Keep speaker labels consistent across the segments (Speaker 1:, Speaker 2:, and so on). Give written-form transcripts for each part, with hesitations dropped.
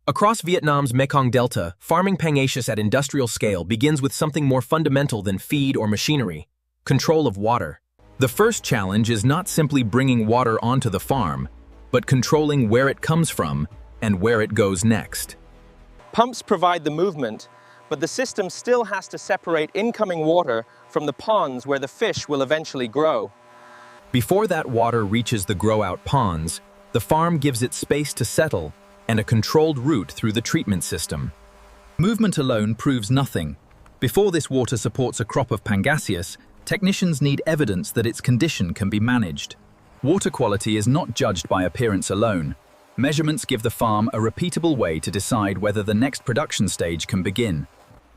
Speaker 1: Across Vietnam's Mekong Delta, farming Pangasius at industrial scale begins with something more fundamental than feed or machinery: control of water. The first challenge is not simply bringing water onto the farm, but controlling where it comes from and where it goes next.
Speaker 2: Pumps provide the movement, but the system still has to separate incoming water from the ponds where the fish will eventually grow.
Speaker 1: Before that water reaches the grow-out ponds, the farm gives it space to settle and a controlled route through the treatment system. Movement alone proves nothing. Before this water supports a crop of Pangasius, technicians need evidence that its condition can be managed. Water quality is not judged by appearance alone. Measurements give the farm a repeatable way to decide whether the next production stage can begin.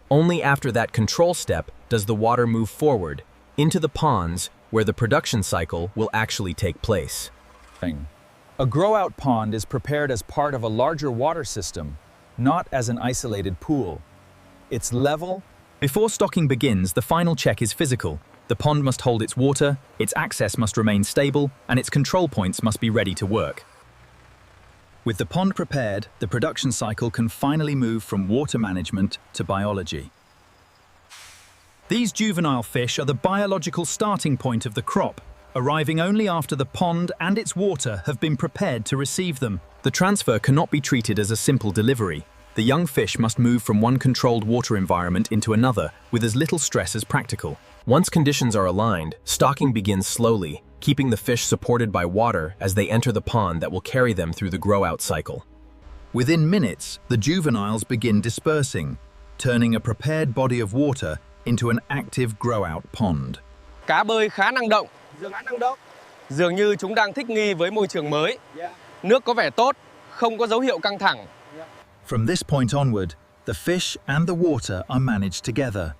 Speaker 1: Only after that control step does the water move forward into the ponds where the production cycle will actually take place.
Speaker 3: A grow-out pond is prepared as part of a larger water system, not as an isolated pool. It's level.
Speaker 1: Before stocking begins, the final check is physical. The pond must hold its water, its access must remain stable, and its control points must be ready to work. With the pond prepared, the production cycle can finally move from water management to biology. These juvenile fish are the biological starting point of the crop, arriving only after the pond and its water have been prepared to receive them. The transfer cannot be treated as a simple delivery. The young fish must move from one controlled water environment into another with as little stress as practical. Once conditions are aligned, stocking begins slowly, keeping the fish supported by water as they enter the pond that will carry them through the grow-out cycle.
Speaker 3: Within minutes, the juveniles begin dispersing, turning a prepared body of water into an active grow-out pond.
Speaker 2: Cá bơi khá năng động. Dường như chúng đang thích nghi với môi trường mới. Nước có vẻ tốt, không có dấu hiệu căng thẳng.
Speaker 3: From this point onward, the fish and the water are managed together.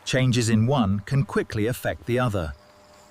Speaker 3: Changes in one can quickly affect the other.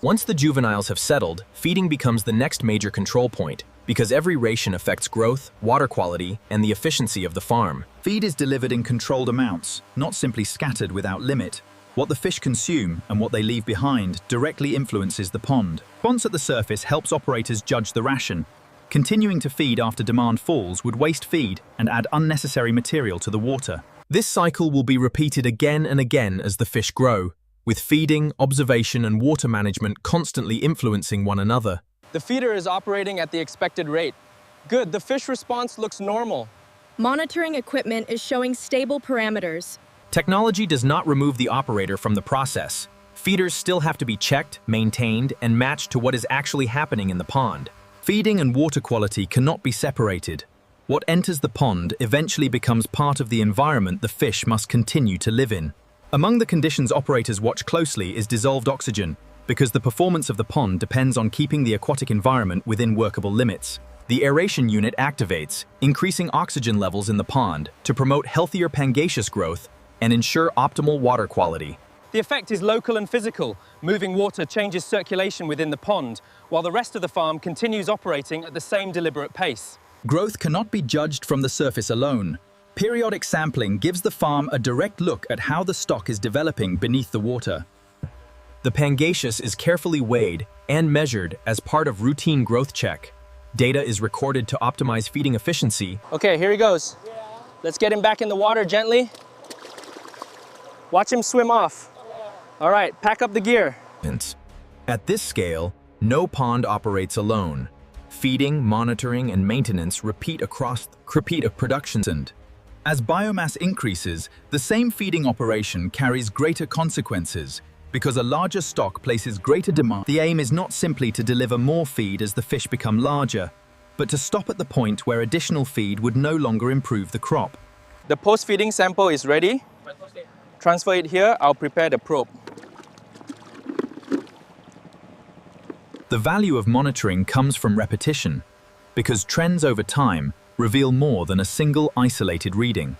Speaker 1: Once the juveniles have settled, feeding becomes the next major control point, because every ration affects growth, water quality, and the efficiency of the farm.
Speaker 3: Feed is delivered in controlled amounts, not simply scattered without limit. What the fish consume and what they leave behind directly influences the pond. Response at the surface helps operators judge the ration. Continuing to feed after demand falls would waste feed and add unnecessary material to the water.
Speaker 1: This cycle will be repeated again and again as the fish grow, with feeding, observation, and water management constantly influencing one another.
Speaker 2: The feeder is operating at the expected rate. Good, the fish response looks normal.
Speaker 4: Monitoring equipment is showing stable parameters.
Speaker 1: Technology does not remove the operator from the process. Feeders still have to be checked, maintained, and matched to what is actually happening in the pond. Feeding and water quality cannot be separated. What enters the pond eventually becomes part of the environment the fish must continue to live in. Among the conditions operators watch closely is dissolved oxygen, because the performance of the pond depends on keeping the aquatic environment within workable limits. The aeration unit activates, increasing oxygen levels in the pond to promote healthier Pangasius growth and ensure optimal water quality.
Speaker 2: The effect is local and physical. Moving water changes circulation within the pond, while the rest of the farm continues operating at the same deliberate pace.
Speaker 3: Growth cannot be judged from the surface alone. Periodic sampling gives the farm a direct look at how the stock is developing beneath the water.
Speaker 1: The Pangasius is carefully weighed and measured as part of routine growth check. Data is recorded to optimize feeding efficiency.
Speaker 2: Okay, here he goes. Let's get him back in the water gently. Watch him swim off. All right, pack up the gear.
Speaker 1: At this scale, no pond operates alone. Feeding, monitoring, and maintenance repeat across production.
Speaker 3: As biomass increases, the same feeding operation carries greater consequences because a larger stock places greater demand. The aim is not simply to deliver more feed as the fish become larger, but to stop at the point where additional feed would no longer improve the crop.
Speaker 2: The post-feeding sample is ready. Transfer it here, I'll prepare the probe.
Speaker 1: The value of monitoring comes from repetition, because trends over time reveal more than a single isolated reading.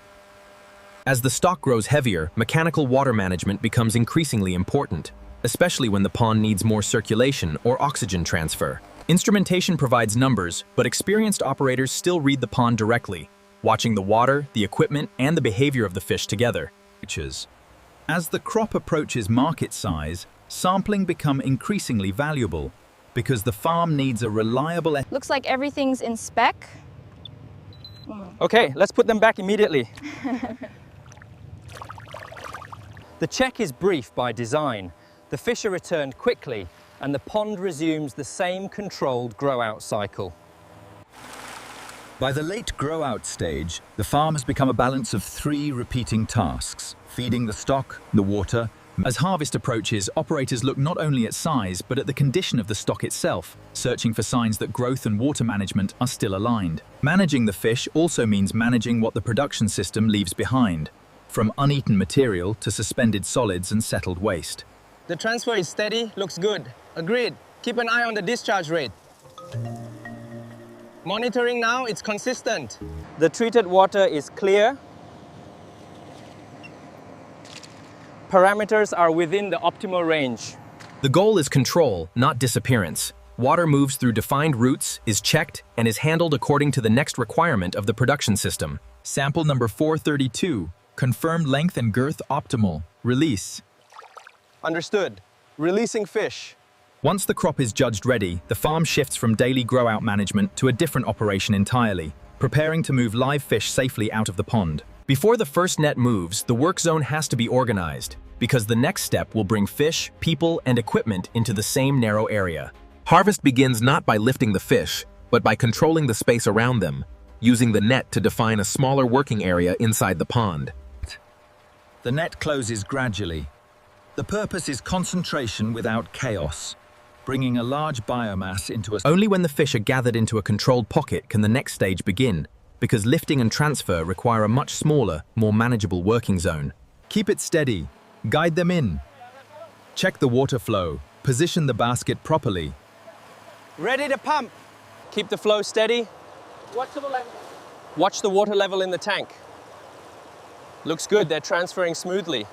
Speaker 1: As the stock grows heavier, mechanical water management becomes increasingly important, especially when the pond needs more circulation or oxygen transfer. Instrumentation provides numbers, but experienced operators still read the pond directly, watching the water, the equipment, and the behavior of the fish together.
Speaker 3: As the crop approaches market size, sampling becomes increasingly valuable because the farm needs a reliable...
Speaker 5: Looks like everything's in spec.
Speaker 2: Okay, let's put them back immediately. The check is brief by design. The fish are returned quickly and the pond resumes the same controlled grow-out cycle.
Speaker 3: By the late grow-out stage, the farm has become a balance of 3 repeating tasks: feeding the stock, the water.
Speaker 1: As harvest approaches, operators look not only at size, but at the condition of the stock itself, searching for signs that growth and water management are still aligned. Managing the fish also means managing what the production system leaves behind, from uneaten material to suspended solids and settled waste.
Speaker 2: The transfer is steady, looks good. Agreed. Keep an eye on the discharge rate. Monitoring now, it's consistent. The treated water is clear. Parameters are within the optimal range.
Speaker 5: The goal is control, not disappearance. Water moves through defined routes, is checked, and is handled according to the next requirement of the production system.
Speaker 1: Sample number 432. Confirmed length and girth optimal. Release.
Speaker 2: Understood. Releasing fish.
Speaker 1: Once the crop is judged ready, the farm shifts from daily grow-out management to a different operation entirely, preparing to move live fish safely out of the pond.
Speaker 5: Before the first net moves, the work zone has to be organized, because the next step will bring fish, people, and equipment into the same narrow area. Harvest begins not by lifting the fish, but by controlling the space around them, using the net to define a smaller working area inside the pond.
Speaker 3: The net closes gradually. The purpose is concentration without chaos, bringing a large biomass into a...
Speaker 5: Only when the fish are gathered into a controlled pocket can the next stage begin, because lifting and transfer require a much smaller, more manageable working zone.
Speaker 1: Keep it steady. Guide them in. Check the water flow. Position the basket properly.
Speaker 2: Ready to pump. Keep the flow steady. Watch the water level in the tank. Looks good, they're transferring smoothly.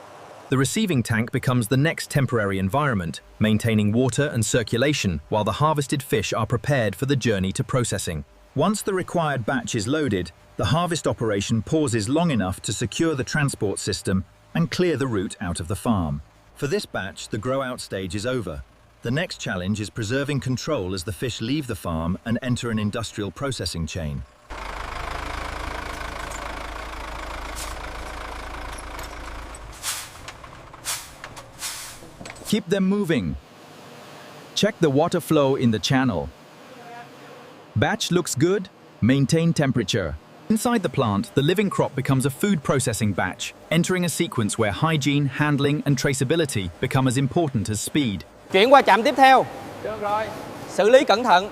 Speaker 1: The receiving tank becomes the next temporary environment, maintaining water and circulation while the harvested fish are prepared for the journey to processing.
Speaker 3: Once the required batch is loaded, the harvest operation pauses long enough to secure the transport system and clear the route out of the farm. For this batch, the grow-out stage is over. The next challenge is preserving control as the fish leave the farm and enter an industrial processing chain.
Speaker 1: Keep them moving. Check the water flow in the channel. Batch looks good. Maintain temperature. Inside the plant, the living crop becomes a food processing batch, entering a sequence where hygiene, handling, and traceability become as important as speed.
Speaker 2: Chuyển qua chạm tiếp theo. Được rồi. Xử lý cẩn thận.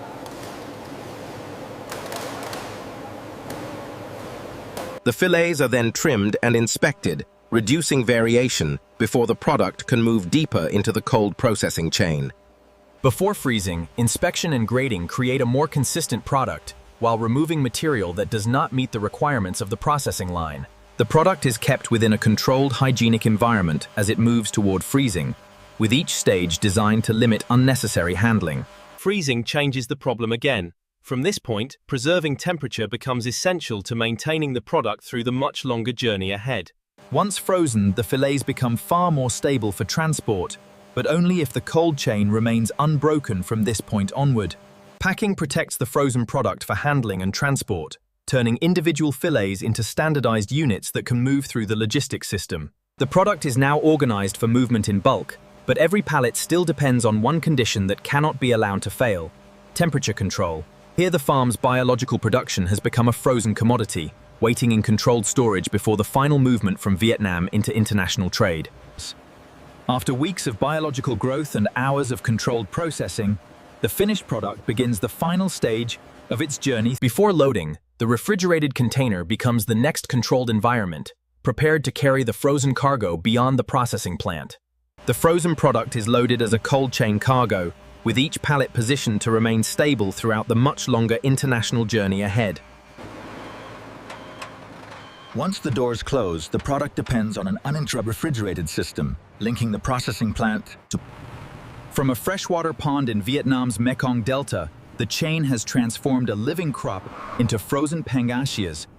Speaker 5: The fillets are then trimmed and inspected, reducing variation before the product can move deeper into the cold processing chain. Before freezing, inspection and grading create a more consistent product, while removing material that does not meet the requirements of the processing line. The product is kept within a controlled hygienic environment as it moves toward freezing, with each stage designed to limit unnecessary handling.
Speaker 6: Freezing changes the problem again. From this point, preserving temperature becomes essential to maintaining the product through the much longer journey ahead.
Speaker 1: Once frozen, the fillets become far more stable for transport, but only if the cold chain remains unbroken from this point onward. Packing protects the frozen product for handling and transport, turning individual fillets into standardized units that can move through the logistics system. The product is now organized for movement in bulk, but every pallet still depends on one condition that cannot be allowed to fail: temperature control. Here the farm's biological production has become a frozen commodity, waiting in controlled storage before the final movement from Vietnam into international trade. After weeks of biological growth and hours of controlled processing, the finished product begins the final stage of its journey.
Speaker 5: Before loading, the refrigerated container becomes the next controlled environment, prepared to carry the frozen cargo beyond the processing plant. The frozen product is loaded as a cold chain cargo, with each pallet positioned to remain stable throughout the much longer international journey ahead.
Speaker 3: Once the doors close, the product depends on an uninterrupted refrigerated system, linking the processing plant to...
Speaker 1: From a freshwater pond in Vietnam's Mekong Delta, the chain has transformed a living crop into frozen Pangasius,